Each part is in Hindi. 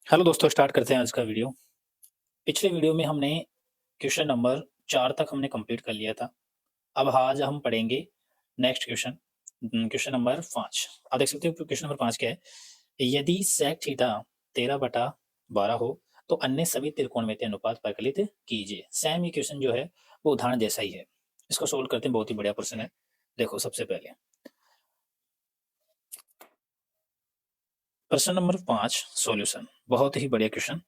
हेलो दोस्तों, स्टार्ट करते हैं आज का वीडियो। पिछले वीडियो में हमने क्वेश्चन नंबर 4 तक हमने कंप्लीट कर लिया था। अब आज हम पढ़ेंगे नेक्स्ट क्वेश्चन, क्वेश्चन नंबर 5। आप देख सकते हो क्वेश्चन नंबर 5 क्या है? यदि सेक थीटा 13/12 हो, तो अन्य सभी त्रिकोणमितीय अनुपात परिकलित कीजिए। सेम ये क्वेश्चन जो है वो उदाहरण जैसा ही है। इसको सोल्व करते हैं, बहुत ही बढ़िया प्रश्न है। देखो सबसे पहले प्रश्न नंबर 5 सॉल्यूशन, बहुत ही बढ़िया क्वेश्चन।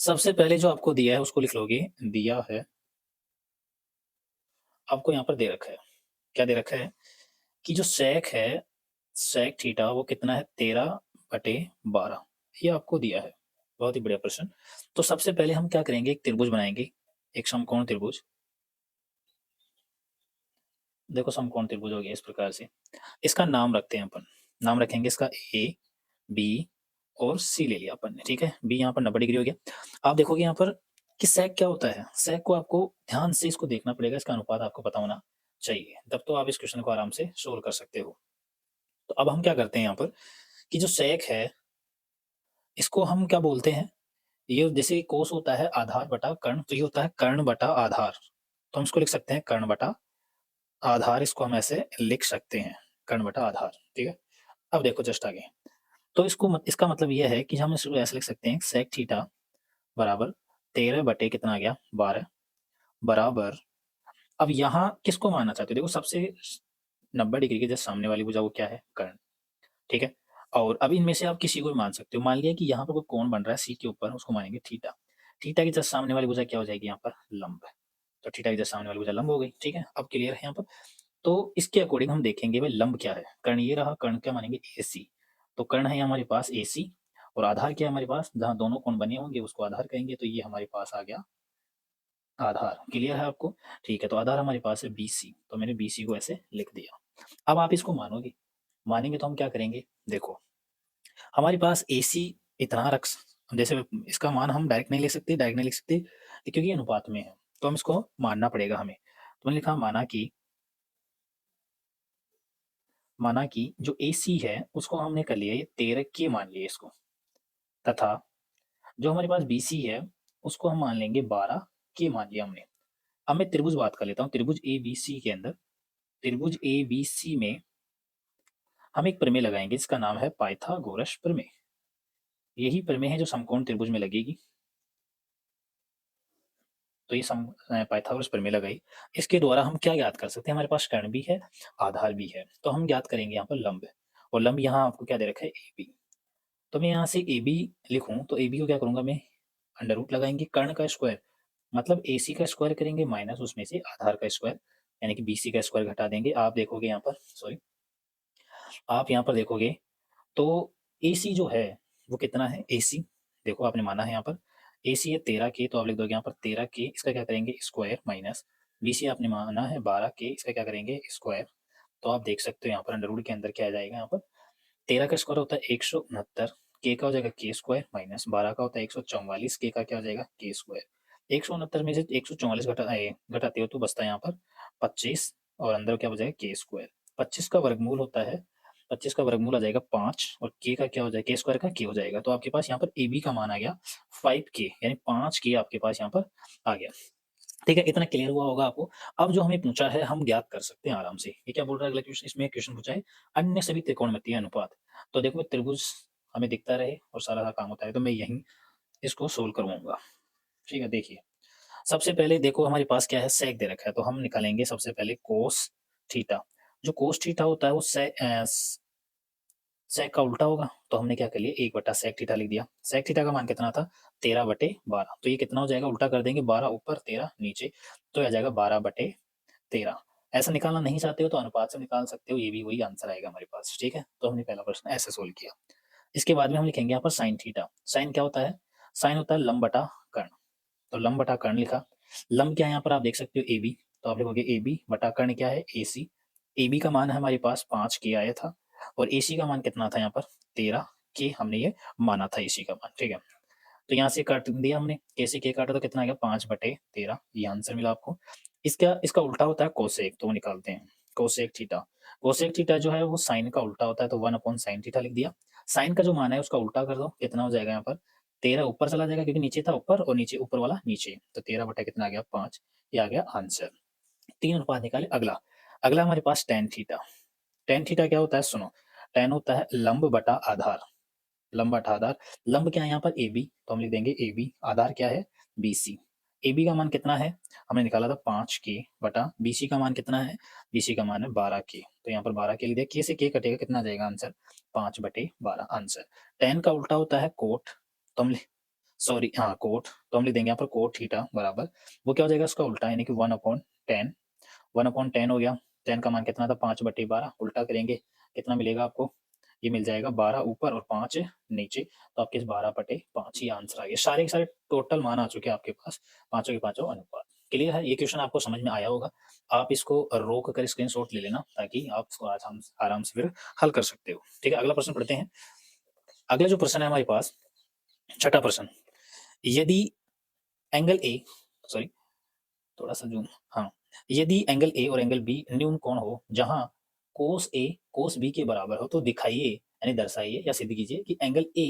सबसे पहले जो आपको दिया है उसको लिख लोगे। दिया है आपको यहाँ पर दे रखा है, क्या दे रखा है कि जो सेक है, सेक थीटा वो कितना है 13/12, ये आपको दिया है। बहुत ही बढ़िया प्रश्न। तो सबसे पहले हम क्या करेंगे, एक त्रिभुज बनाएंगे, एक समकोण त्रिभुज। देखो समकोण त्रिभुज हो गया इस प्रकार से। इसका नाम रखते हैं अपन, नाम रखेंगे इसका ए बी और सी ले लिया अपन ने, ठीक है। बी यहाँ पर 90 डिग्री हो गया। आप देखोगे यहाँ पर कि सेक क्या होता है, सेक को आपको ध्यान से इसको देखना पड़ेगा, इसका अनुपात आपको पता होना चाहिए, तब तो आप इस क्वेश्चन को आराम से सोल्व कर सकते हो। तो अब हम क्या करते हैं यहाँ पर कि जो सेक है इसको हम क्या बोलते हैं, ये जैसे कोस होता है आधार बटा कर्ण, तो ये होता है कर्ण बटा आधार। तो हम इसको लिख सकते हैं कर्ण बटा आधार, इसको हम ऐसे लिख सकते हैं, कर्ण बटा आधार, ठीक है। अब देखो जस्ट आगे, तो इसका मतलब ये है कि हम इसको ऐसे लिख सकते हैं सेक थीटा बराबर 13 बटे कितना आ गया 12 बराबर। अब यहाँ किसको मानना चाहते हो, देखो सबसे 90 डिग्री के जस्ट सामने वाली भुजा वो क्या है, कर्ण, ठीक है। और अब इनमें से आप किसी को भी मान सकते हो। मान लिया कि यहाँ पर कोई कोण बन रहा है सी के ऊपर, उसको मानेंगे थीटा। थीटा की जस्ट सामने वाली भुजा क्या हो जाएगी यहाँ पर, लंब। तो थीटा की जस्ट सामने वाली भुजा लंब हो गई, ठीक है। अब क्लियर है यहाँ पर। तो इसके अकॉर्डिंग हम देखेंगे भाई लंब क्या है, कर्ण ये रहा, कर्ण क्या मानेंगे AC। तो कर्ण है हमारे पास AC, और आधार क्या है हमारे पास, जहाँ दोनों कोण बने होंगे उसको आधार कहेंगे, तो ये हमारे पास आ गया आधार। क्लियर है आपको? ठीक है, तो आधार हमारे पास है BC, तो मैंने BC को ऐसे लिख दिया। अब आप इसको मानोगे, मानेंगे तो हम क्या करेंगे, देखो हमारे पास AC इतना जैसे इसका मान हम डायरेक्ट नहीं ले सकते, डायरेक्ट नहीं लिख सकते क्योंकि ये अनुपात में है, तो हम इसको मानना पड़ेगा हमें। तो मैंने लिखा माना कि जो AC है उसको हमने कर लिया ये 13 के मान लिया इसको, तथा जो हमारे पास BC है उसको हम मान लेंगे 12 के मान लिया हमने। अब मैं त्रिभुज बात कर लेता हूँ, त्रिभुज ABC के अंदर, त्रिभुज ABC में हम एक प्रमेय लगाएंगे जिसका नाम है पाइथागोरस प्रमेय। यही प्रमेय है जो समकोण त्रिभुज में लगेगी। तो ये पाइथागोरस प्रमेय लगाई। इसके द्वारा हम क्या ज्ञात कर सकते हैं, हमारे पास कर्ण भी है आधार भी है, तो हम ज्ञात करेंगे यहाँ पर लंब। और लंब यहाँ आपको क्या दे रखा है AB। तो मैं यहाँ से AB लिखूं तो AB को क्या करूंगा मैं, अंडर रूट लगाएंगे, कर्ण का स्क्वायर मतलब AC का स्क्वायर करेंगे माइनस उसमें से आधार का स्क्वायर, यानी कि BC का स्क्वायर घटा देंगे। आप देखोगे यहाँ पर, सॉरी, आप यहाँ पर देखोगे तो AC जो है वो कितना है, AC देखो आपने माना है यहाँ पर AC है 13 के, तो आप लिख दोगे यहाँ पर 13 के, इसका क्या करेंगे स्क्वायर, माइनस BC आपने माना है 12 के, इसका क्या करेंगे स्क्वायर। तो आप देख सकते हो यहाँ पर अंडर रूट के अंदर क्या आ जाएगा, यहाँ पर 13 का स्क्वायर होता है 169, के का हो जाएगा के स्क्वायर, माइनस 12 का होता है 144, के का क्या हो जाएगा के स्क्वायर। 169 में से 144 घटाते हो तो बचता है यहाँ पर 25, और अंदर क्या हो जाएगा के स्क्वायर। 25 का वर्गमूल होता है, 25 का वर्गमूल आ जाएगा 5, और के का क्या हो जाएगा, के स्क्वायर का के हो जाएगा। तो आपके पास यहाँ पर AB का मान आ गया 5K, यानी 5K आपके पास यहाँ पर आ गया। ठीक है, इतना क्लियर हुआ होगा आपको। अब जो हमें पूछा है हम ज्ञात कर सकते हैं आराम से। ये क्या बोल रहा है अगला क्वेश्चन, इसमें क्वेश्चन पूछा है अन्य सभी त्रिकोणमितीय अनुपात। तो देखो त्रिभुज हमें दिखता रहे और सारा काम होता है, तो मैं यहीं इसको सोल्व करवाऊंगा। ठीक है, देखिए सबसे पहले देखो हमारे पास क्या है, सेक दे रखा है, तो हम निकालेंगे सबसे पहले कोस थीटा। जो कोस थीटा होता है वो सेक का उल्टा होगा, तो हमने क्या कर लिया 1/सेक थीटा लिख दिया। सेक थीटा का मान कितना था 13/12, तो ये कितना हो जाएगा, उल्टा कर देंगे 12 ऊपर 13 नीचे, तो आ जाएगा 12/13। ऐसा निकालना नहीं चाहते हो तो अनुपात से निकाल सकते हो, ये भी वही आंसर आएगा हमारे पास। ठीक है, तो हमने पहला प्रश्न ऐसे सोल्व किया। इसके बाद में हम लिखेंगे यहाँ पर साइन थीटा। साइन क्या होता है, साइन होता है लंब बटा कर्ण, तो लंब बटा कर्ण लिखा। लंब क्या है यहाँ पर आप देख सकते हो AB, तो आप लिखोगे AB बटा कर्ण क्या है AC। AB का मान है हमारे पास 5K आया था, और AC का मान कितना था यहाँ पर 13K, हमने ये माना था AC का मान। ठीक है, तो यहाँ से काट दिया हमने, K से K काटा तो कितना आ गया 5/13, ये आंसर मिला आपको। इसका इसका उल्टा होता है कोसेक, तो वो निकालते हैं कोसेक थीटा। कोसेक थीटा जो है वो साइन का उल्टा होता है, तो 1/sin थीटा लिख दिया। साइन का जो मान है उसका उल्टा कर दो, कितना हो जाएगा यहाँ पर 13 ऊपर चला जाएगा क्योंकि नीचे था ऊपर और नीचे ऊपर वाला नीचे, तो 13 बटा कितना आ गया 5, ये आ गया आंसर। 3 अनुपात निकाले। अगला अगला हमारे पास tan थीटा। tan थीटा क्या होता है सुनो, tan होता है लंब बटा आधार, लंब बटा आधार। लंब क्या है यहाँ पर AB, तो हम लिख देंगे AB, आधार क्या है BC। AB का मान कितना है, हमने निकाला था 5K बटा BC का मान कितना है, BC का मान है 12K, तो यहाँ पर 12K लिख दिया, K से K कटेगा, कितना आ जाएगा आंसर 5/12 आंसर। tan का उल्टा होता है कोट, तो हम सॉरी हाँ कोट, तो हम लिख देंगे यहाँ पर कोट थीटा बराबर, वो क्या हो जाएगा उसका उल्टा, यानी कि 1/10, 1/10 हो गया। tan का मान कितना था 5/12, उल्टा करेंगे कितना मिलेगा आपको, ये मिल जाएगा 12 ऊपर और 5 नीचे, तो आपके 12/5 ही आंसर आ गया। सारे के सारे टोटल मान आ चुके हैं आपके पास, पांचों के पांचों अनुपात। क्लियर है, ये क्वेश्चन आपको समझ में आया होगा। आप इसको रोक कर स्क्रीनशॉट ले लेना ताकि आप इसको आराम से फिर हल कर सकते हो। ठीक है, अगला प्रश्न पढ़ते हैं। अगला जो प्रश्न है हमारे पास, छठा प्रश्न, यदि एंगल ए, सॉरी थोड़ा सा जूम, हाँ, यदि एंगल ए और एंगल बी न्यून कोण हो जहां कोस ए कोस बी के बराबर हो, तो दिखाइए यानी दर्शाइए या सिद्ध कीजिए कि एंगल ए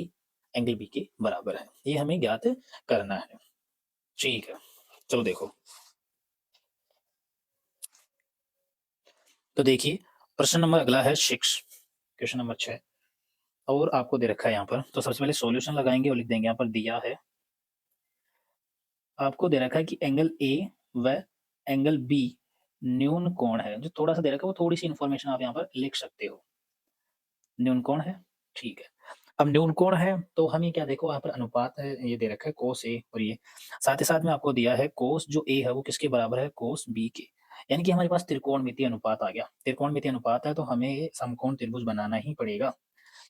एंगल बी के बराबर है। ये हमें ज्ञात करना है। ठीक है, चलो देखो, तो देखिए प्रश्न नंबर अगला है 6, क्वेश्चन नंबर 6, और आपको दे रखा है यहाँ पर, तो सबसे पहले सॉल्यूशन लगाएंगे और लिख देंगे यहाँ पर दिया है, आपको दे रखा है कि एंगल ए व एंगल बी न्यून कोण है। जो थोड़ा सा दे रखा है वो थोड़ी सी इंफॉर्मेशन आप यहाँ पर लिख सकते हो। न्यून कोण है, ठीक है। अब न्यून कोण है तो हमें क्या, देखो यहाँ पर अनुपात है, ये दे रखा है कोस ए, और ये साथ ही साथ में आपको दिया है कोस जो ए है वो किसके बराबर है, कोस बी के, यानी कि हमारे पास त्रिकोणमितीय अनुपात आ गया। त्रिकोणमितीय अनुपात है तो हमें समकोण त्रिभुज बनाना ही पड़ेगा,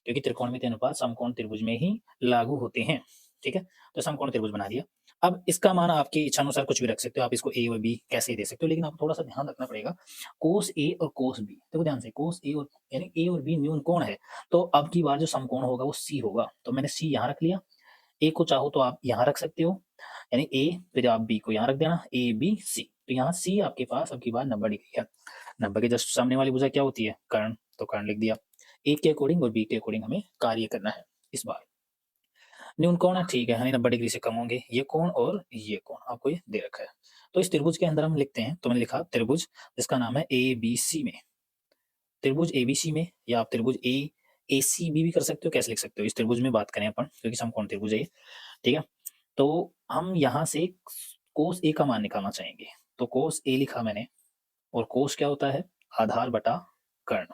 क्योंकि त्रिकोणमितीय अनुपात समकोण त्रिभुज में ही लागू होते हैं। ठीक है, तो समकोण त्रिभुज बना दिया। अब इसका मान आपकी इच्छा अनुसार कुछ भी रख सकते हो, आप इसको ए और बी कैसे दे सकते हो, लेकिन आपको थोड़ा सा ध्यान रखना पड़ेगा। कोस ए और कोस बी, देखो ध्यान से, कोस ए और यानी ए और बी न्यून कोण है, तो अब की बार जो समकोण होगा वो सी होगा, तो मैंने सी यहाँ रख लिया। ए को चाहो तो आप यहाँ रख सकते हो, यानी ए, फिर आप बी को यहाँ रख देना, ए बी सी, तो यहाँ सी आपके पास अब की बार 90 डिग्री है। 90 के जस्ट सामने वाली भुजा क्या होती है, कर्ण, तो कर्ण लिख दिया। ए के अकॉर्डिंग और बी के अकॉर्डिंग हमें कार्य करना है इस बार। न्यून कोण है, ठीक है, यानी 90 डिग्री से कम होंगे ये कोण और ये कोण, आपको ये दे रखा है। तो इस त्रिभुज के अंदर हम लिखते हैं, तो मैंने लिखा त्रिभुज जिसका नाम है ए बी सी में, त्रिभुज एबीसी में, या आप त्रिभुज ए एसीबी भी कर सकते हो, कैसे लिख सकते हो, इस त्रिभुज में बात करें अपन क्योंकि समकोण त्रिभुज है ये। ठीक है, तो हम यहाँ से कोस ए का मान निकालना चाहेंगे, तो कोस ए लिखा मैंने, और कोस क्या होता है, आधार बटा कर्ण।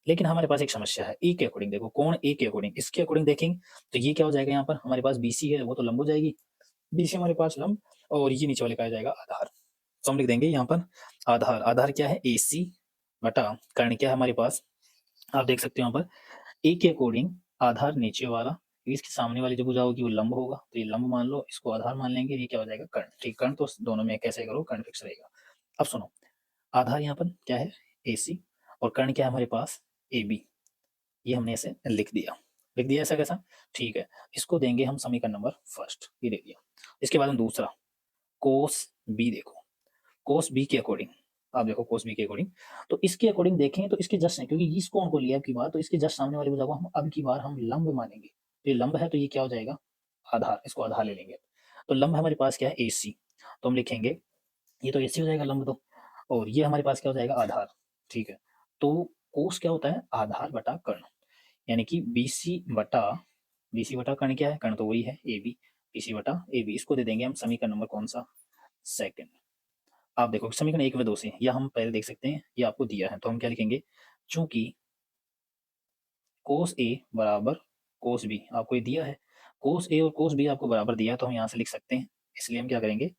लेकिन हमारे पास एक समस्या है, ए के अकॉर्डिंग देखो, कोण ए के अकॉर्डिंग, इसके अकॉर्डिंग देखेंगे तो ये क्या हो जाएगा, यहाँ पर हमारे पास बीसी है वो तो लंब हो जाएगी, बीसी हमारे पास लंब, और ये नीचे वाले का आ जाएगा आधार, तो हम लिख देंगे यहाँ पर आधार, आधार क्या है एसी बटा कर्ण क्या है हमारे पास, आप देख सकते हो यहाँ पर ए के अकॉर्डिंग आधार नीचे वाला, इसके सामने वाली जो भुजा होगी वो लंब होगा, तो ये लंब मान लो, इसको आधार मान लेंगे, ये क्या हो जाएगा कर्ण। ठीक, कर्ण तो दोनों में कैसे करो, कर्ण फिक्स रहेगा। अब सुनो, आधार यहाँ पर क्या है AC, और कर्ण क्या है हमारे पास AB, ये हमने ऐसे लिख दिया, लिख दिया ऐसा कैसा, ठीक है, इसको देंगे हम समीकरण नंबर फर्स्ट, ये दे दिया। इसके बाद हम दूसरा कोस बी, देखो कोस बी के अकॉर्डिंग, आप देखो कोस बी के अकॉर्डिंग, तो इसके अकॉर्डिंग देखें तो इसके जस्ट है, क्योंकि इस कोण को लिया अब की बार, तो इसके जस्ट सामने वाली भुजा को हम अब की बार हम लंब मानेंगे, तो ये लंब है तो ये क्या हो जाएगा आधार, इसको आधार ले लेंगे। तो लंब हमारे पास क्या है AC, तो हम लिखेंगे ये तो AC हो जाएगा लंब तो, और ये हमारे पास क्या हो जाएगा आधार। ठीक है, तो कोस क्या होता है आधार बटा कर्ण, यानी कि BC बटा कर्ण क्या है, कर्ण तो वही है AB, BC बटा AB, इसको दे देंगे हम समीकरण नंबर कौन सा, सेकंड। आप देखो समीकरण 1 व 2 से, या हम पहले देख सकते हैं, ये आपको दिया है तो हम क्या लिखेंगे, चूंकि कोस A बराबर कोस B आपको ये दिया है, कोस A और कोस B आपको बराबर दिया है, तो हम यहाँ से लिख सकते हैं, इसलिए हम क्या करेंगे,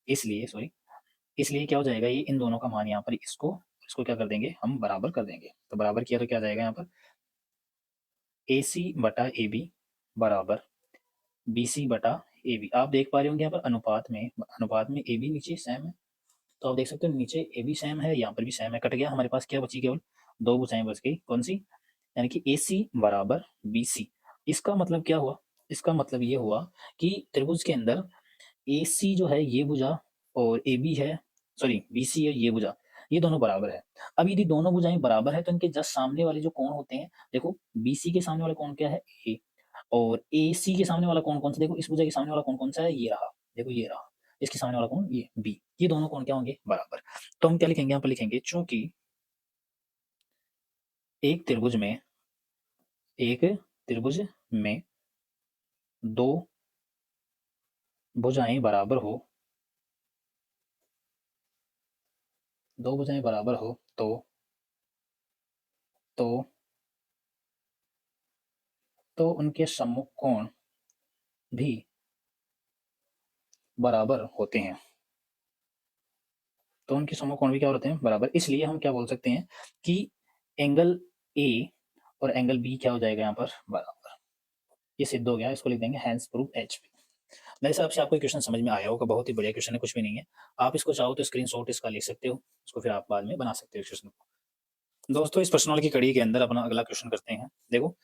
इसलिए क्या हो जाएगा, ये इन दोनों का मान यहाँ पर इसको इसको क्या कर देंगे, हम बराबर कर देंगे, तो बराबर किया तो क्या जाएगा यहाँ पर AC बटा AB बराबर BC बटा AB। आप देख पा रहे होंगे यहाँ पर अनुपात में AB नीचे सेम है, तो आप देख सकते हो नीचे AB सेम है, यहाँ पर भी सेम है, कट गया, हमारे पास क्या बची, केवल दो भुजाएं बच गई, कौन सी, यानी कि AC बराबर BC। इसका मतलब क्या हुआ, इसका मतलब ये हुआ कि त्रिभुज के अंदर AC जो है ये भुजा और AB है, सॉरी BC है ये भुजा, ये दोनों बराबर है। अब यदि दोनों भुजाएँ बराबर है तो इनके जस्ट सामने वाले जो कोण होते हैं, देखो बीसी के सामने वाला कोण क्या है? ए, और एसी के सामने वाला कोण कौन-सा? देखो इस भुजा के सामने वाला कोण कौन-सा है? ये रहा, देखो ये रहा। इसके सामने वाला कोण ये बी। ये दोनों कोण क्या होंगे? बराबर। तो हम क्या लिखेंगे? यहाँ पर लिखेंगे चूँकि एक त्रिभुज में 2 भुजाएँ बराबर हो, 2 भुजाएँ बराबर हो तो उनके सम्मुख कोण भी बराबर होते हैं। तो उनके सम्मुख कोण भी क्या होते हैं? बराबर। इसलिए हम क्या बोल सकते हैं कि एंगल ए और एंगल बी क्या हो जाएगा यहाँ पर? बराबर। ये सिद्ध हो गया, इसको लिख देंगे हैंस प्रूफ एचपी। मेरे हिसाब से आपको ये क्वेश्चन समझ में आया होगा, बहुत ही बढ़िया क्वेश्चन है, कुछ भी नहीं है। आप इसको चाहो तो स्क्रीनशॉट इसका ले सकते हो, उसको फिर आप बाद में बना सकते हो इस क्वेश्चन को। दोस्तों इस प्रश्नावली की कड़ी के अंदर अपना अगला क्वेश्चन करते हैं। देखो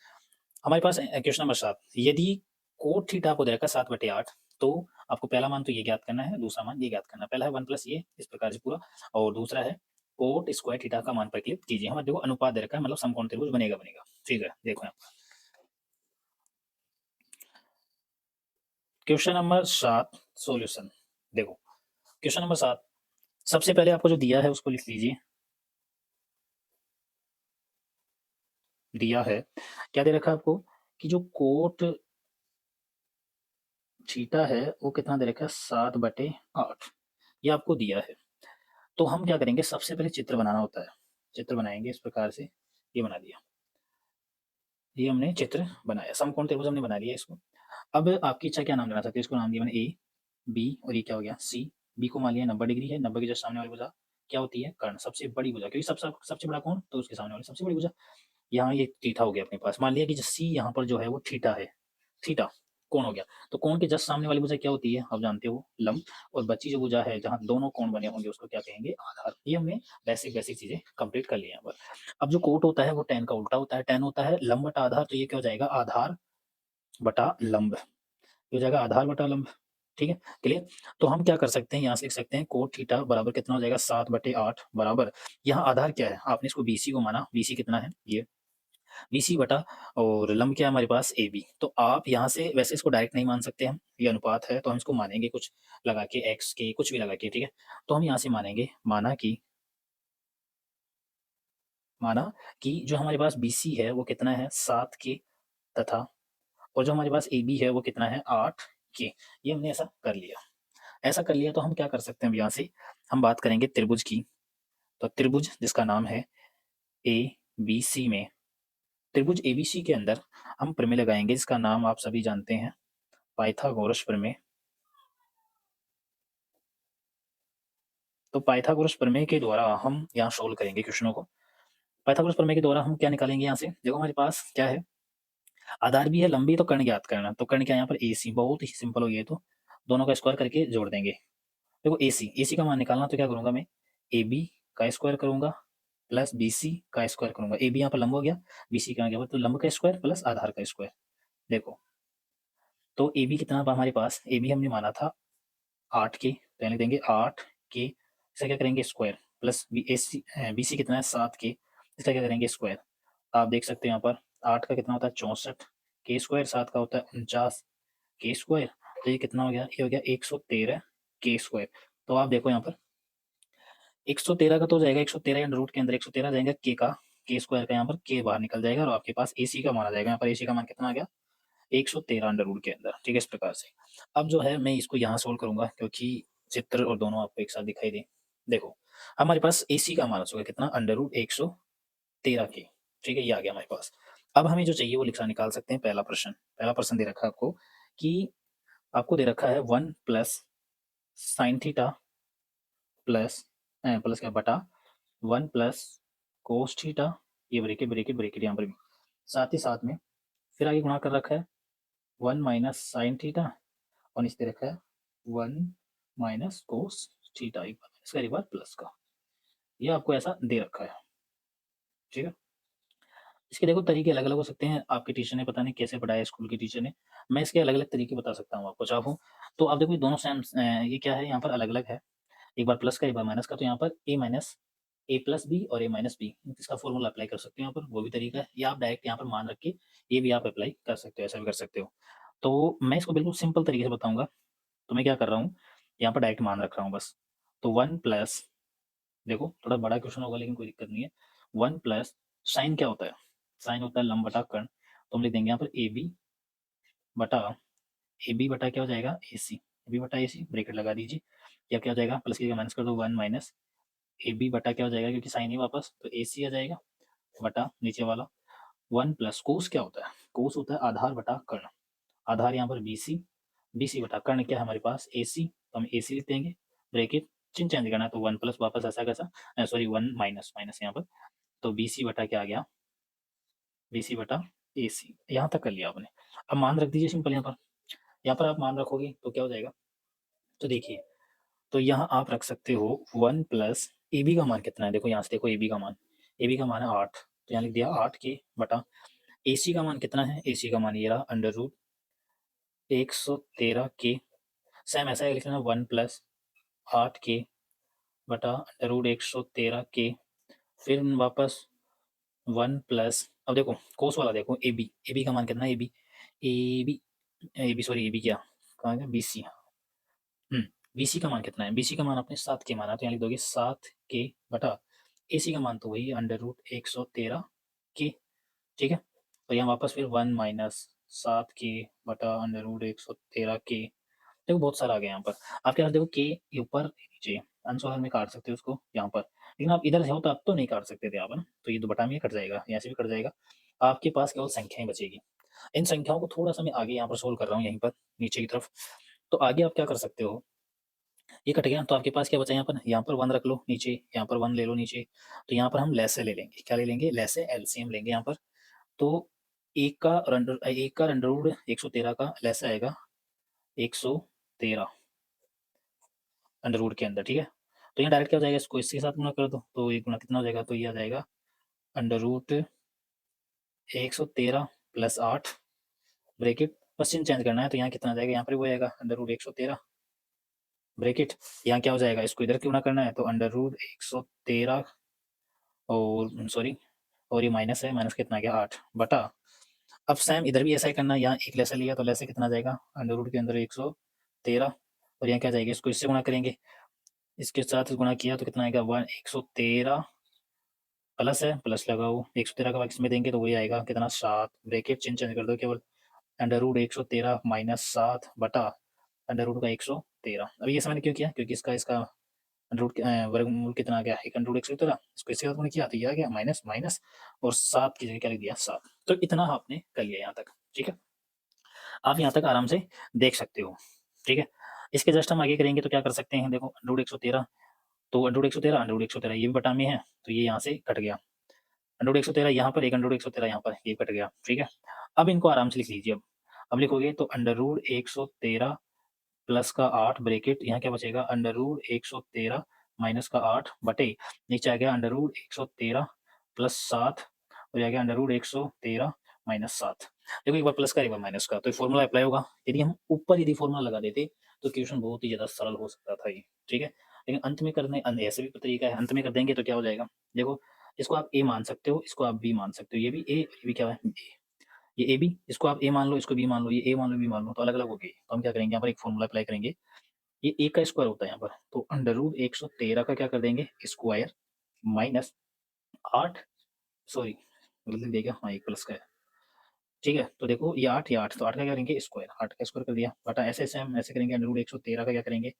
हमारे पास क्वेश्चन नंबर 7, यदि कोट थीटा आपको दे रखा है 7/8, तो आपको पहला मान तो ये ज्ञात करना है, दूसरा मान ये ज्ञात करना है। पहला है 1 प्लस ये, इस प्रकार से पूरा, और दूसरा है कोट स्क्वायर थीटा का मान परिकलित कीजिए। हमारे देखो अनुपात दे रखा है, मतलब समकोण त्रिभुज बनेगा। ठीक है, देखो यहाँ क्वेश्चन नंबर 7 सॉल्यूशन। देखो क्वेश्चन नंबर 7, सबसे पहले आपको जो दिया है उसको लिख लीजिए। दिया है, क्या दे रखा है आपको कि जो कोट थीटा है वो कितना दे रखा है? 7/8, ये आपको दिया है। तो हम क्या करेंगे, सबसे पहले चित्र बनाना होता है। चित्र बनाएंगे इस प्रकार से, ये बना दिया, ये हमने चित्र बनाया, समकोण त्रिभुज हमने बना लिया इसको। अब आपकी इच्छा क्या नाम देना चाहते हैं? इसको नाम दिया मैंने ए, बी, और ये क्या हो गया? सी। बी को मान लिया 90 डिग्री है, 90 के जस्ट सामने वाली भुजा क्या होती है? कर्ण, सबसे बड़ी भुजा, क्योंकि सबसे बड़ा कोण तो उसके सामने वाली सबसे बड़ी भुजा। यहाँ ये थीटा हो गया अपने पास, मान लिया कि जो सी यहाँ पर जो है वो थीटा है, थीटा कोण हो गया। तो कोण के जस्ट सामने वाली भुजा क्या होती है? आप जानते हो, लंब। और बची जो भुजा है जहाँ दोनों कोण बने होंगे उसको क्या कहेंगे? आधार। ये हमने बेसिक बेसिक चीजें कंप्लीट कर ली यहाँ पर। अब जो कोट होता है वो tan का उल्टा होता है, tan होता है लंब बटा आधार, तो ये क्या हो जाएगा? आधार बटा लंब, ये हो जाएगा आधार बटा लंब। ठीक है, क्लियर? तो हम क्या कर सकते हैं, यहाँ से लिख सकते हैं कोट थीटा बराबर कितना हो जाएगा? 7/8 बराबर, यहाँ आधार क्या है? आपने इसको बीसी को माना, बीसी कितना है? ये बीसी बटा, और लंब क्या है हमारे पास? A B. तो आप यहाँ से वैसे इसको डायरेक्ट नहीं मान सकते हम, ये अनुपात है तो हम इसको मानेंगे कुछ लगा के, एक्स के कुछ भी लगा के, ठीक है। तो हम यहाँ से मानेंगे, माना कि जो हमारे पास बीसी है वो कितना है? 7 के, तथा और जो हमारे पास ए बी है वो कितना है? 8 के। ये हमने ऐसा कर लिया। ऐसा कर लिया तो हम क्या कर सकते हैं, यहाँ से हम बात करेंगे त्रिभुज की। तो त्रिभुज जिसका नाम है ए बी सी में, त्रिभुज एबीसी के अंदर हम प्रमेय लगाएंगे जिसका नाम आप सभी जानते हैं, पाइथागोरस प्रमेय। तो पाइथागोरस प्रमेय के द्वारा हम यहाँ सोल्व करेंगे क्वेश्चनों को। पाइथागोरस प्रमेय के द्वारा हम क्या निकालेंगे? यहाँ से देखो हमारे पास क्या है? आधार भी है, लंबी, तो कर्ण ज्ञात करना। तो कर्ण क्या है यहाँ पर? एसी। बहुत ही सिंपल हो गया, तो दोनों का स्क्वायर करके जोड़ देंगे। देखो एसी का मान निकालना, तो क्या करूंगा मैं? ए बी का स्क्वायर करूंगा प्लस बी सी का स्क्वायर करूंगा। ए बी यहाँ पर लंब हो गया, बी सी का क्या? तो लंब का स्क्वायर प्लस आधार का स्क्वायर। देखो तो ए बी कितना था हमारे पास? ए बी हमने माना था 8 के, पहले देंगे 8 के, इसका क्या करेंगे? स्क्वायर, प्लस बी सी कितना है? 7 के, इसका क्या करेंगे? स्क्वायर। आप देख सकते हैं यहाँ पर 8 का कितना होता है? 64 के स्क्वायर, 7 का होता है 49 के स्क्वायर। तो ये कितना हो गया? ये हो गया 113 के स्क्वायर। तो आप देखो यहाँ पर 113 का तो जाएगा 113 अंडर रूट के अंदर 113 जाएगा के स्क्वायर का, यहाँ पर के बाहर निकल जाएगा और आपके पास एसी का मान आ जाएगा। यहाँ पर एसी का मान कितना आ गया? 113 अंडर रूट के अंदर। ठीक है, इस प्रकार से। अब जो है मैं इसको यहाँ सोल्व करूंगा क्योंकि चित्र और दोनों आपको एक साथ दिखाई दे। देखो हमारे पास एसी का मान होगा कितना? अंडर रूट 113 के। ठीक है, ये आ गया हमारे पास। अब हमें जो चाहिए वो लिखा निकाल सकते हैं। पहला प्रश्न दे रखा है आपको कि आपको दे रखा है 1 plus sine theta plus plus क्या बटा 1 प्लस कोस थीटा, ये ब्रेकेट ब्रेकेट ब्रेकेट यहाँ पर भी, साथ ही साथ में फिर आगे गुणा कर रखा है 1 माइनस साइन थीटा, और इस दे रखा है 1 माइनस कोस थीटा, एक बार इसका एक बार प्लस का, ये आपको ऐसा दे रखा है। ठीक है, इसके देखो तरीके अलग अलग हो सकते हैं। आपके टीचर ने पता नहीं कैसे पढ़ाया, स्कूल के टीचर ने, मैं इसके अलग अलग तरीके बता सकता हूँ आपको चाहूँ तो। आप देखो ये दोनों सेम, ये क्या है यहाँ पर? अलग अलग है, एक बार प्लस का एक बार माइनस का। तो यहाँ पर ए माइनस ए प्लस बी और ए माइनस बी, इसका फॉर्मूला अप्लाई कर सकते हो यहाँ पर, वो भी तरीका है, या आप डायरेक्ट यहाँ पर मान रख के ये भी आप अप्लाई कर सकते हो, ऐसा भी कर सकते हो। तो मैं इसको बिल्कुल सिंपल तरीके से बताऊंगा। तो मैं क्या कर रहा हूँ, यहाँ पर डायरेक्ट मान रख रहा हूँ बस। तो 1 प्लस, देखो थोड़ा बड़ा क्वेश्चन होगा लेकिन कोई दिक्कत नहीं है। 1 प्लस साइन क्या होता है, साइन होता है लंब बटा कर्ण, तो हम लिख देंगे यहाँ पर ए बी बटा, ए बी बटा क्या हो जाएगा, ए सी, ए बी बटा ए सी, ब्रेकेट लगा दीजिए। या क्या हो जाएगा, प्लस की जगह माइनस कर दो, 1 माइनस ए बी बटा क्या हो जाएगा, क्योंकि साइन ही वापस, तो ए सी आ जाएगा बटा नीचे वाला 1 प्लस कोस क्या होता है, कोस होता है आधार बटा कर्ण, आधार यहाँ पर बी सी, बी सी बटा कर्ण क्या है हमारे पास ए सी, तो हम ए सी लिख देंगे, ब्रेकेट चिन्ह चेंज करना है तो 1 प्लस वापस ऐसा कैसा, सॉरी 1 माइनस माइनस यहाँ पर, तो बी सी बटा क्या आ गया, बी सी बटा ए सी, यहाँ तक कर लिया आपने। अब मान रख दीजिए सिंपल, यहाँ पर आप मान रखोगे तो क्या हो जाएगा, तो देखिए, तो यहाँ आप रख सकते हो 1 प्लस ए बी का मान कितना है, देखो यहाँ से देखो ए बी का मान, ए बी का मान है 8, तो यहाँ लिख दिया 8 के बटा ए सी का मान कितना है, ए सी का मान ये रहा अंडर रूट 113 के, सेम ऐसा ही लिख लेना 1 प्लस 8 के बटा अंडर रूट 113 के, फिर वापस 1 प्लस, अब देखो कोस वाला देखो ए बी, ए बी का मान कितना है, A B, A B, A B sorry A B क्या कहाँ गया, बी सी, बी सी का मान कितना है, बी सी का मान आपने 7 के माना, तो यहाँ लिख दोगे 7 के बटा ए सी का मान तो वही अंडर रूट 113 के, ठीक है। तो यहाँ वापस फिर 1 माइनस 7 के बटा अंडर रूट 113 के, देखो बहुत सारा आ गया यहाँ पर। आपके पास देखो के ऊपर नीचे आंसर में काट सकते हो उसको यहाँ पर, लेकिन आप इधर से हो तो आप तो नहीं काट सकते थे आप, है ना, तो ये दो बटा में कट जाएगा, यहाँ से भी कट जाएगा, आपके पास केवल संख्याएं बचेगी। इन संख्याओं को थोड़ा सा मैं आगे यहाँ पर सोल्व कर रहा हूँ, यहीं पर नीचे की तरफ। तो आगे आप क्या कर सकते हो, ये कट गया तो आपके पास क्या बचा यहाँ पर 1 रख लो नीचे, यहाँ पर 1 ले लो नीचे, तो यहाँ पर हम लैसे ले लेंगे, क्या ले लेंगे, लैसे एलसीएम लेंगे यहाँ पर। तो एक का अंडर रूट 113 का लैसे आएगा 113 अंडर रूट के अंदर, ठीक है। तो यहाँ डायरेक्ट क्या हो जाएगा, इसको इसके साथ गुना कर दो, तो ये गुना कितना हो जाएगा, तो ये आ जाएगा अंडर रूट 113 प्लस 8, ब्रेकेट बस चिन्ह चेंज करना है, तो यहाँ कितना आ जाएगा, यहाँ पर वो आएगा अंडर रूट 113 ब्रेकेट, यहाँ क्या हो जाएगा, इसको इधर क्यों ना करना है, तो अंडर रूट 113 और सॉरी, और ये माइनस है, माइनस कितना आ गया 8 बटा, अब सेम इधर भी ऐसा ही करना है, यहाँ एक लेसा लिया तो लेसे कितना आ जाएगा, अंडर रूट के अंदर 113, और यहाँ क्या जाएगा, इसको इससे गुणा करेंगे, इसके साथ गुणा किया तो कितना आएगा 113 प्लस है, प्लस लगाओ 113 का इसमें देंगे तो वही आएगा कितना 7, ब्रैकेट चेंज कर दो केवल, अंडर रूट 113 माइनस 7 बटा अंडर रूट का 113। अब ये मैंने क्यों किया, क्योंकि इसका इसका रूट वर्गमूल कितना आ गया, एक अंडर रूट 113, इसको इसके साथ किया तो ये आ गया माइनस माइनस, और 7 की जगह क्या लिख दिया 7। तो इतना आपने कर लिया यहाँ तक, ठीक है। आप यहाँ तक आराम से देख सकते हो, ठीक है। इसके जस्ट हम आगे करेंगे तो क्या कर सकते हैं, देखो अंडर रूट 113, तो अंडर रूट 113 अंडर रूट 113 ये भी बटा में है, तो ये यहाँ से कट गया, अंडर रूट 113 यहाँ पर, एक अंडर रूट 113 यहाँ पर, ये कट गया, ठीक है। अब इनको आराम से लिख लीजिए, अब लिखोगे तो अंडर रूट 113 प्लस का 8 ब्रेकेट, यहाँ क्या बचेगा, अंडर रूट 113 माइनस का 8 बटे, नीचे आ गया अंडर रूट 113 प्लस 7, और आ गया अंडर रूट 113 माइनस 7। देखो एक बार प्लस का एक बार माइनस का, तो फॉर्मूला अप्लाई होगा, यदि हम ऊपर यदि फॉर्मूला लगा देते तो क्वेश्चन बहुत ही ज्यादा सरल हो सकता था ये, ठीक है। लेकिन अंत में करने ऐसे भी तरीका है, अंत में कर देंगे तो क्या हो जाएगा, देखो इसको आप ए मान सकते हो, इसको आप बी मान सकते हो, ये भी ए, ये भी क्या है ए, ये ए बी, इसको आप ए मान लो, इसको बी मान लो, ये ए मान लो, बी मान लो, तो अलग अलग हो गई। तो हम क्या करेंगे, यहाँ पर एक फॉर्मूला अप्लाई करेंगे, ये ए का स्क्वायर होता है यहाँ पर, तो अंडर रूट 113 का क्या कर देंगे स्क्वायर माइनस 8, सॉरी गलती देगा, हाँ एक प्लस का है, ठीक है। तो देखो ये 8 या 8, तो 8 का क्या करेंगे स्क्वायर, 8 का स्क्वायर कर दिया बटा, ऐसे ऐसे हम ऐसे करेंगे, अंडर रूट 113 का क्या करेंगे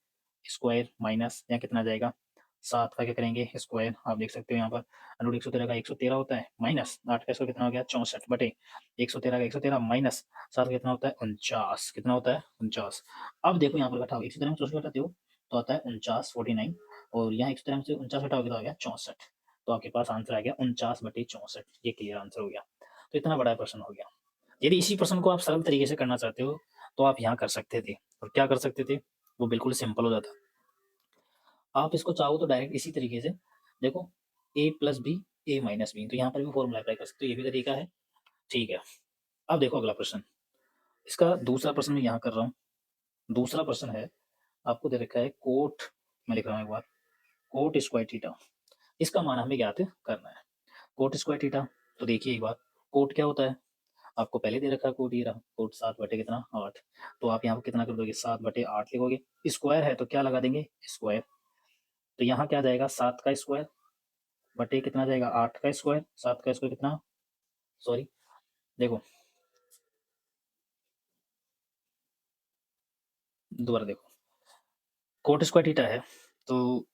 स्क्वायर माइनस, यहाँ कितना जाएगा 7 का क्या करेंगे स्क्वायर, आप देख सकते हो यहाँ पर अंडर रूट 113 का 113 होता है, माइनस 8 का स्क्वायर कितना हो गया 64 बटे 113 का 113 माइनस 7 का कितना होता है 49, कितना होता है 49। अब देखो यहाँ पर घटाओ, 113 में 64 घटाते हो तो आता है 49 49, और यहाँ 113 में से 49 घटाओगे तो आ गया 64, तो आपके पास आंसर आ गया 49/64, ये क्लियर आंसर हो गया। तो इतना बड़ा प्रश्न हो गया। यदि इसी प्रश्न को आप सरल तरीके से करना चाहते हो तो आप यहाँ कर सकते थे, और क्या कर सकते थे, वो बिल्कुल सिंपल हो जाता। आप इसको चाहो तो डायरेक्ट इसी तरीके से देखो, ए प्लस बी ए माइनस बी, तो यहाँ पर भी फॉर्मूला अप्लाई कर सकते हो, ये भी तरीका है, ठीक है। अब देखो अगला प्रश्न, इसका दूसरा प्रश्न मैं यहाँ कर रहा हूँ। दूसरा प्रश्न है, आपको दे रखा है कोट, मैं लिख रहा हूँ एक बार, कोट स्क्वायर थीटा, इसका मान हमें ज्ञात करना है। कोट स्क्वायर थीटा, तो देखिए एक बार, कोट क्या होता है, आपको पहले दे रखा है कोट, ये रहा कोट 7 बटे कितना 8, तो आप यहाँ पर कितना कर दोगे 7 बटे 8 लिखोगे। स्क्वायर है तो क्या लगा देंगे स्क्वायर, तो यहाँ क्या जाएगा 7 का स्क्वायर बटे कितना जाएगा 8 का स्क्वायर, 7 का स्क्वायर कितना, सॉरी देखो दोबारा देखो, कोट स्क्वायर थीटा है तो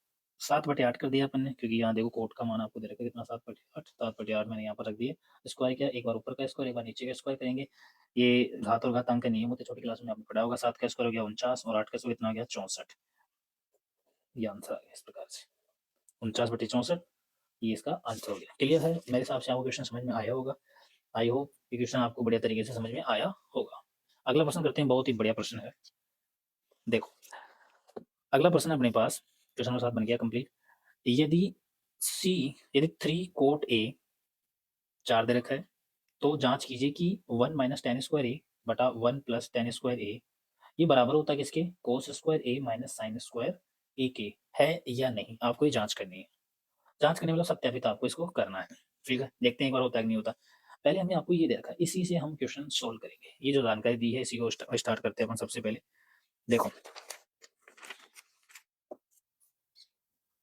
7 बटे 8 कर दिया अपन ने, क्योंकि यहाँ देखो कोट का मान आपको दे रखा है कितना 7 बटे 8, 7 बटे 8 मैंने यहाँ पर रख दिया। स्क्वायर क्या, एक बार ऊपर का स्क्वायर एक बार नीचे का स्क्वायर करेंगे। ये घात और घातांक का नियम होते छोटी क्लास में आपने पढ़ा होगा। 7 का स्क्वायर हो गया 49 और 8 का स्क्वायर कितना हो गया 64। ये आंसर आ गया इस प्रकार से 49 बटे 64, ये इसका आंसर हो गया। क्लियर है, मेरे हिसाब से आपको क्वेश्चन समझ में आया होगा। आई होप ये क्वेश्चन आपको बढ़िया तरीके से समझ में आया होगा। अगला प्रश्न करते हैं, बहुत ही बढ़िया प्रश्न है। देखो अगला प्रश्न अपने पास क्वेश्चन नंबर 7 बन गया कंप्लीट। यदि 3 कोट ए 4 दे रखा है तो जांच कीजिए कि 1 माइनस टेन स्क्वायर ए बटा 1 प्लस टेन स्क्वायर ए ये बराबर होता है किसके, कोस स्क्वायर ए माइनस साइन स्क्वायर ए के, है या नहीं, आपको ये जांच करनी है। जांच करने वाला सत्यापित आपको इसको करना है। ठीक है, देखते हैं एक बार होता है कि नहीं होता। पहले हमने आपको ये दे रखा है, इसी से हम क्वेश्चन सोल्व करेंगे। ये जो जानकारी दी है इसी को स्टार्ट करते हैं अपन। सबसे पहले देखो,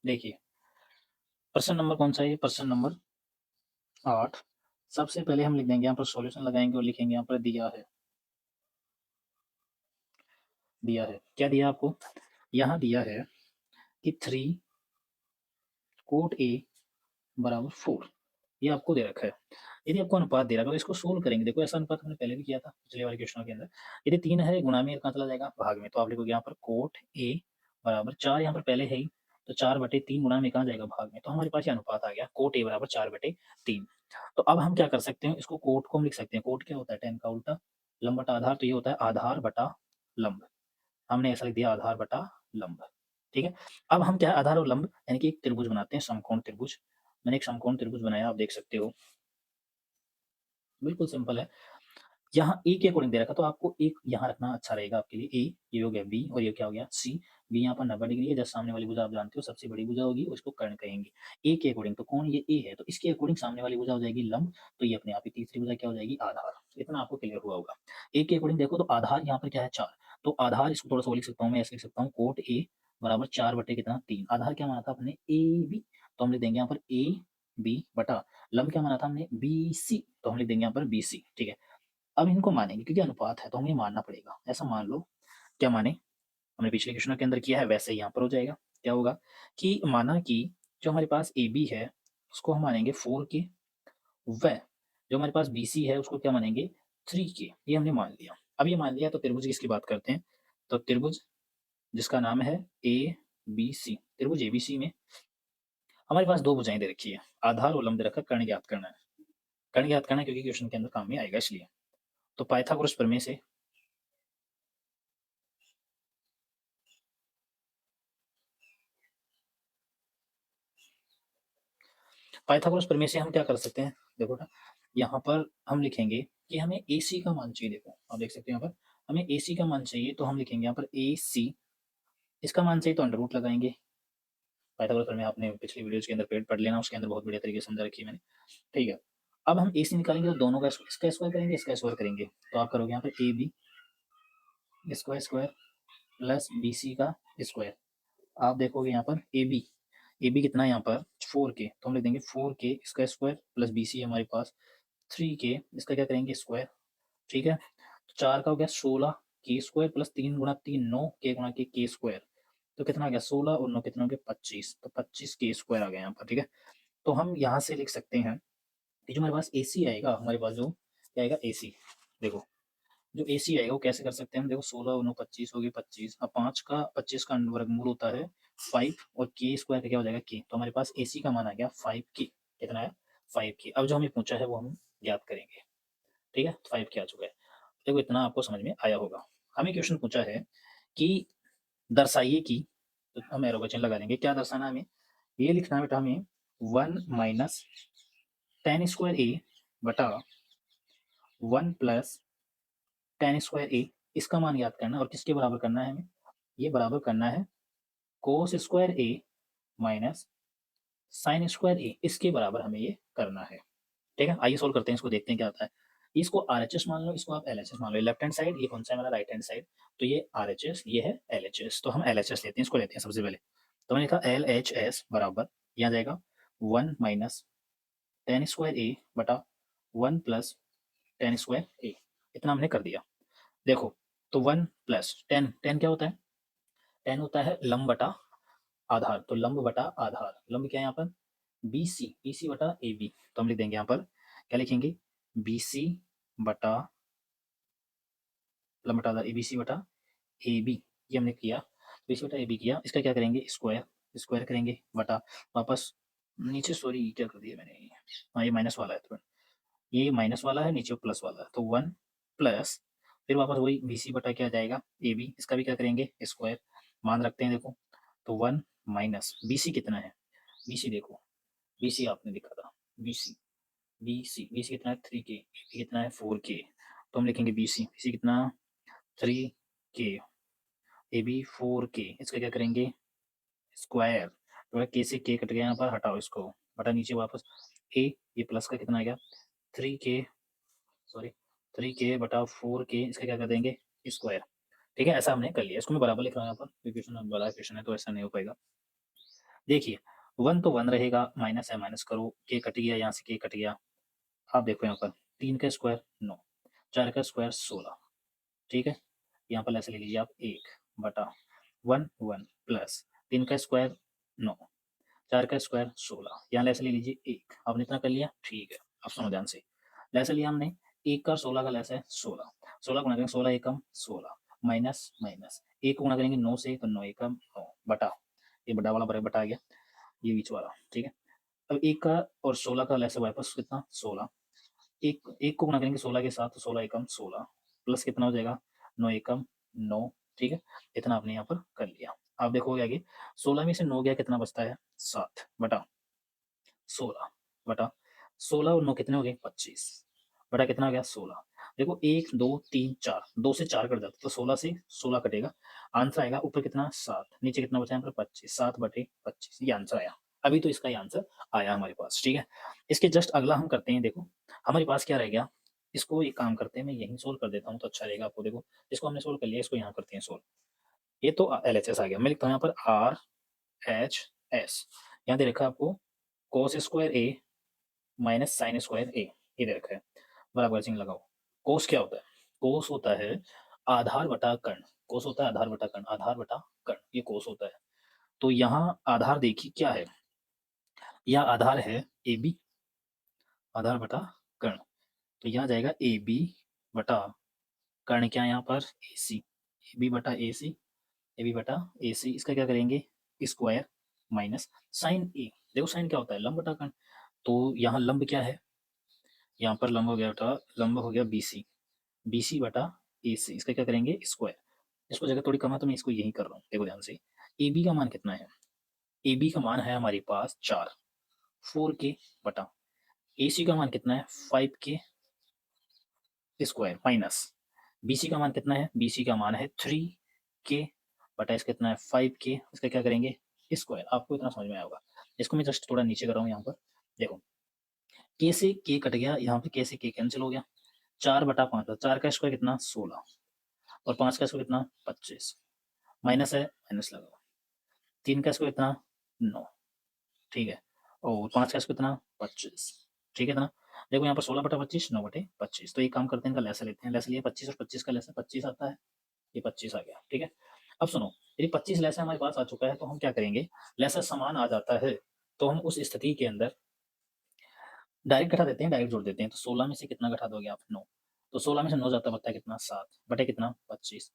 देखिए प्रश्न नंबर कौन सा है, प्रश्न नंबर 8। सबसे पहले हम लिख देंगे यहाँ पर, सॉल्यूशन लगाएंगे और लिखेंगे यहाँ पर दिया है, दिया है क्या दिया आपको, यहाँ दिया है कि 3 कोट ए बराबर 4, ये आपको दे रखा है। यदि आपको अनुपात दे रहा है तो इसको सोल्व करेंगे। देखो ऐसा अनुपात हमने पहले भी किया था पिछले वाले क्वेश्चन के अंदर। यदि 3 है गुणा में कहाँ चला जाएगा भाग में, तो आप लिखोगे यहाँ पर कोट ए बराबर 4, यहाँ पर पहले है ही तो 4 बटे 3 गुणा में कहाँ जाएगा भाग में, तो हमारे पास ये अनुपात आ गया कोट ए बराबर 4 बटे 3। तो अब हम क्या कर सकते हैं, इसको कोट को हम लिख सकते हैं, कोट क्या होता है 10 का उल्टा, लंब बटा आधार, तो ये होता है आधार बटा लंब। हमने ऐसा लिख दिया आधार बटा लंब। ठीक है, अब हम क्या है आधार और लंब यानी कि एक त्रिभुज बनाते हैं, समकोण त्रिभुज। मैंने एक समकोण त्रिभुज बनाया, आप देख सकते हो बिल्कुल सिंपल है। यहाँ ए के अकॉर्डिंग दे रखा तो आपको एक यहाँ रखना अच्छा रहेगा आपके लिए। ए ये हो गया बी और ये क्या हो गया सी। बी यहाँ पर 90 डिग्री है, जस्ट सामने वाली भुजा आप जानते हो सबसे बड़ी भुजा होगी, उसको कर्ण कहेंगे। ए के अकॉर्डिंग तो कौन, ये ए है, तो इसके अकॉर्डिंग सामने वाली भुजा हो जाएगी लंब, तो ये अपने आप ही तीसरी भुजा क्या हो जाएगी आधार। इतना आपको क्लियर हुआ होगा। ए के अकॉर्डिंग देखो तो आधार यहाँ पर क्या है 4, तो आधार इसको थोड़ा सा लिख सकता हूँ मैं, ऐसे लिख सकता हूँ कोट ए बराबर 4 बटे कितना 3। आधार क्या माना था अपने ए बी, तो हम लिख देंगे यहाँ पर ए बी बटा लंब क्या माना था हमने बी सी, तो हम लिख देंगे यहाँ पर बी सी। ठीक है, अब इनको मानेंगे क्योंकि अनुपात है तो हमें मानना पड़ेगा। ऐसा मान लो, क्या माने, हमने पिछले क्वेश्चन के अंदर किया है वैसे ही यहाँ पर हो जाएगा। क्या होगा कि माना कि जो हमारे पास ए बी है उसको हम मानेंगे 4 के, वह जो हमारे पास बी सी है उसको क्या मानेंगे 3 के। ये हमने मान लिया। अब ये मान लिया तो त्रिभुज किसकी बात करते हैं, तो त्रिभुज जिसका नाम है ए बी सी, त्रिभुज ए बी सी में हमारे पास दो भुजाएं दे रखी है, आधार और लंब दे रखा, कर्ण ज्ञात करना है। कर्ण ज्ञात करना है क्योंकि क्वेश्चन के अंदर काम में आएगा इसलिए। तो पाइथागोरस प्रमेय से पाइथागोरस प्रमेय से हम क्या कर सकते हैं, देखो ना यहाँ पर हम लिखेंगे कि हमें ए सी का मान चाहिए। देखो आप देख सकते हैं यहाँ पर हमें ए सी का मान चाहिए, तो हम लिखेंगे यहाँ पर ए सी, इसका मान चाहिए तो अंडर रूट लगाएंगे। पाइथागोरस प्रमेय आपने पिछली वीडियोज के अंदर पेड पढ़ लेना, उसके अंदर बहुत बढ़िया तरीके से समझा रखी है मैंने। ठीक है, अब हम ए सी निकालेंगे तो दोनों का इसका स्क्वायर करेंगे, इसका स्क्वायर करेंगे, तो आप करोगे यहाँ पर A B square square plus B C का स्क्वायर। आप देखोगे यहाँ पर ए बी कितना है यहाँ पर 4 के, तो हम लिख देंगे 4 के इसका स्क्वायर प्लस बी सी हमारे पास 3 के, इसका क्या करेंगे स्क्वायर। ठीक है, तो 4 का हो गया 16 के स्क्वायर प्लस 3 गुणा 3 9 के गुणा के स्क्वायर, तो कितना आ गया 16 और 9 कितना हो गया 25, तो 25 के स्क्वायर आ गया यहाँ पर। ठीक है, तो हम यहाँ से लिख सकते हैं कि जो हमारे पास ए सी आएगा, हमारे पास जो क्या आएगा ए सी, देखो जो ए सी आएगा वो कैसे कर सकते हैं हम, देखो 16 और 9 25 हो गई 25, अब 5 का 25 का वर्गमूल होता है 5 और के स्क्वायर का क्या हो जाएगा के, तो हमारे पास ए सी का मान आ गया 5 के, कितना है 5 के। अब जो हमें पूछा है वो हम याद करेंगे। ठीक है, 5 के आ चुका है। देखो इतना आपको समझ में आया होगा। हमें क्वेश्चन पूछा है कि दर्शाइए कि, तो हम एरो का चिन्ह लगा देंगे, क्या दर्शाना है हमें, ये लिखना है बेटा हमें 1 माइनस टेन स्क्वायर ए बटा 1 प्लस टेन स्क्वायर ए, इसका मान याद करना और किसके बराबर करना है हमें, ये बराबर करना है कोस स्क्वायर ए माइनस साइन स्क्वायर ए, इसके बराबर हमें ये करना है। ठीक है, आइए सोल्व करते हैं, इसको देखते हैं क्या आता है। इसको आरएचएस मान लो, इसको आप एलएचएस मान लो। लेफ्ट हैंड साइड ये कौन सा है हमारा, राइट हैंड साइड, तो ये आरएचएस, ये है एलएचएस। तो हम एलएचएस लेते हैं, इसको लेते हैं सबसे पहले। तो मैंने लिखा एलएचएस बराबर, यहाँ जाएगा 1 माइनस टेन स्क्वायर ए बटा 1 प्लस टेन स्क्वायर ए, इतना हमने कर दिया। देखो, तो 1 प्लस टेन, टेन क्या होता है, टेन होता है लंब बटा आधार। तो लंब बटा आधार, लंब क्या है यहाँ पर, बी सी, बी सी बटा ए बी। तो हम लिख देंगे यहाँ पर, क्या लिखेंगे, बी सी बटा लंब बटा आधार, ए बी सी बटा ए बी, ये हमने किया। बी सी बटा ए बी किया, इसका क्या करेंगे, स्क्वायर, स्क्वायर करेंगे बटा, वापस नीचे, सॉरी क्या कर दिया मैंने, हाँ ये माइनस वाला है, तो ये माइनस वाला है, नीचे प्लस वाला है, तो 1 प्लस, फिर वापस वही बी सी बटा क्या जाएगा ए बी, इसका भी क्या करेंगे स्क्वायर, मान रखते हैं देखो। तो 1 माइनस बी सी कितना है, बी सी देखो, बी सी आपने लिखा था, B C, B C, B C कितना है 3K, कितना है 4K। तो हम लिखेंगे बी सी, बी सी कितना 3K, ए बी 4K, इसका क्या करेंगे स्क्वायर, तो के से के कट गया, यहाँ पर हटाओ इसको, बटा नीचे वापस ए, ये प्लस का कितना आ गया 3K, सॉरी 3K बटा 4K, इसका क्या कर देंगे स्क्वायर। ठीक है, ऐसा हमने कर लिया, इसको मैं बराबर लिख रहा हूँ यहाँ पर, इक्वेशन बड़ा इक्वेशन है तो ऐसा नहीं हो पाएगा। देखिए 1 तो 1 रहेगा, माइनस है माइनस करो, के कट गया, यहाँ से के कट गया। आप देखो यहाँ पर 3 का स्क्वायर 9, 4 का स्क्वायर 16, ठीक है, यहाँ पर ऐसे ले लीजिए आप 1 बटा 1 1 प्लस 3 का स्क्वायर 9, 4 का स्क्वायर 16, यहाँ ऐसे ले लीजिए 1, आपने इतना कर लिया, ठीक है। अब सुनो ध्यान से, ऐसे लिया हमने 1 का 16 का लैस है 16, 16 गुणा करेंगे 16 एकम 16, माइनस माइनस 1 को गुणा करेंगे 9 से, तो 9 एकम 9 बटा, ये बड़ा वाला बड़ा बटा आ गया, ये बीच वाला, ठीक है। अब 1 का और 16 का लैस है वापस कितना 16, एक एक को गुणा करेंगे 16 के साथ, तो 16 एकम 16 प्लस कितना हो जाएगा 9 एकम 9, ठीक है, इतना आपने यहाँ पर कर लिया। आप देखोगे आगे 16 में से 9 गया, कितना बचता है 7 बटा 16 बटा 16 और 9 कितने हो गए 25 बटा कितना हो गया 16। देखो 1 2 3 4, 2 से 4 कट जाता है, तो 16 से 16 कटेगा, आंसर आएगा ऊपर कितना 7, नीचे कितना बचा यहाँ पर 25, 7 बटे 25, ये आंसर आया। अभी तो इसका ही आंसर आया हमारे पास, ठीक है। इसके जस्ट अगला हम करते हैं, देखो हमारे पास क्या रह गया, इसको एक काम करते हैं, मैं यहीं सोल्व कर देता हूँ तो अच्छा रहेगा आपको। देखो इसको हमने सोल्व कर लिया, इसको यहाँ करते हैं सोल्व। ये तो LHS आ गया, मैं लिखता हूँ यहाँ पर RHS, यहाँ दे रखा है आपको cos स्क्वायर ए माइनस साइन स्क्वायर ए, ये दे रखा है, बराबर चिन्ह लगाओ। कोस क्या होता है, कोस होता है आधार बटा कर्ण, कोस होता है आधार बटा कर्ण, आधार बटा कर्ण, ये कोस होता है। तो यहाँ आधार देखिए क्या है, यह आधार है ए बी, आधार बटा कर्ण, तो यहाँ जाएगा ए बी बटा कर्ण, क्या यहाँ पर ए सी, ए बी बटा ए सी, ए बी बटा ए सी, इसका क्या करेंगे स्क्वायर माइनस साइन ए, देखो साइन क्या होता है लंब बटा कर्ण, तो यहाँ लंब क्या है, यहाँ पर लंब हो गया बेटा, लंब हो गया बी सी, बी सी बटा ए सी, इसका क्या करेंगे स्क्वायर, इसको जगह थोड़ी कम है तो मैं इसको यही कर रहा हूँ, देखो ध्यान से। ए बी का मान कितना है, ए बी का मान है हमारे पास 4, 4K बटा ए सी का मान कितना है 5K square minus B C का मान कितना है, बी सी का मान है 3K बटा इसका कितना है 5K, इसका क्या करेंगे स्क्वायर। आपको इतना समझ में आया होगा, इसको मैं जस्ट थोड़ा नीचे कर रहा हूँ यहाँ पर। देखो के से के कट गया, यहाँ पे के से के कैंसिल हो गया, 4 बटा 5, 4 का स्क्वायर कितना 16 और 5 का स्क्वायर कितना 25, माइनस है माइनस लगाओ, 3 का स्क्वायर कितना 9, ठीक है, और 5 का स्क्वायर कितना 25, ठीक है ना। देखो यहाँ पर 16 बटा 25 9 बटे 25, तो एक काम करते हैं, इनका लैसा लेते हैं, लैसा लिया 25 और 25 का लैसा 25 आता है, ये 25 आ गया, ठीक है। अब सुनो, यदि 25 लैसा हमारे पास आ चुका है तो हम क्या करेंगे, लैसा समान आ जाता है तो हम उस स्थिति के अंदर डायरेक्ट घटा देते हैं, डायरेक्ट जोड़ देते हैं। तो 16 में से कितना घटा दोगे आप 9, तो 16 में से 9 जाता बचता है कितना 7 बटे कितना 25,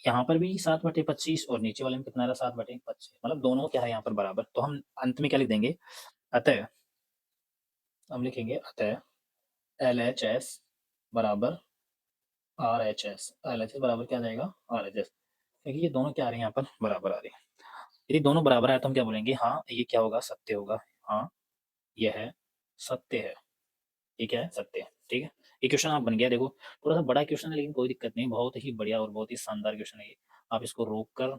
यहाँ पर भी 7 बटे 25 और नीचे वाले में कितना आ रहा 7 बटे 25, मतलब दोनों क्या है यहाँ पर बराबर। तो हम अंत में क्या लिख देंगे, अतः हम लिखेंगे अतः LHS बराबर RHS, LHS बराबर क्या आ जाएगा RHS, क्योंकि ये दोनों क्या आ रहे हैं यहाँ पर बराबर आ रहे हैं। यदि दोनों बराबर है तो हम क्या बोलेंगे, हाँ ये क्या होगा सत्य होगा, हाँ यह सत्य है, ये क्या है सत्य है, ठीक है। ये क्वेश्चन आप बन गया, देखो थोड़ा सा बड़ा क्वेश्चन है लेकिन कोई दिक्कत नहीं, बहुत ही बढ़िया और बहुत ही शानदार क्वेश्चन है ये। आप इसको रोक कर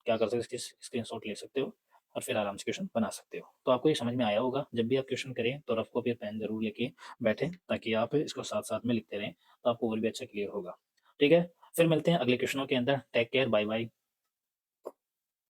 क्या कर सकते हो, स्क्रीनशॉट ले सकते हो और फिर आराम से क्वेश्चन बना सकते हो। तो आपको ये समझ में आया होगा, जब भी आप क्वेश्चन करें तो रफ कॉपी और पेन ज़रूर लेके बैठें, ताकि आप इसको साथ-साथ में लिखते रहें, तो आपको और भी अच्छा क्लियर होगा। ठीक है? फिर मिलते हैं अगले क्वेश्चनों के अंदर। Take care, bye-bye.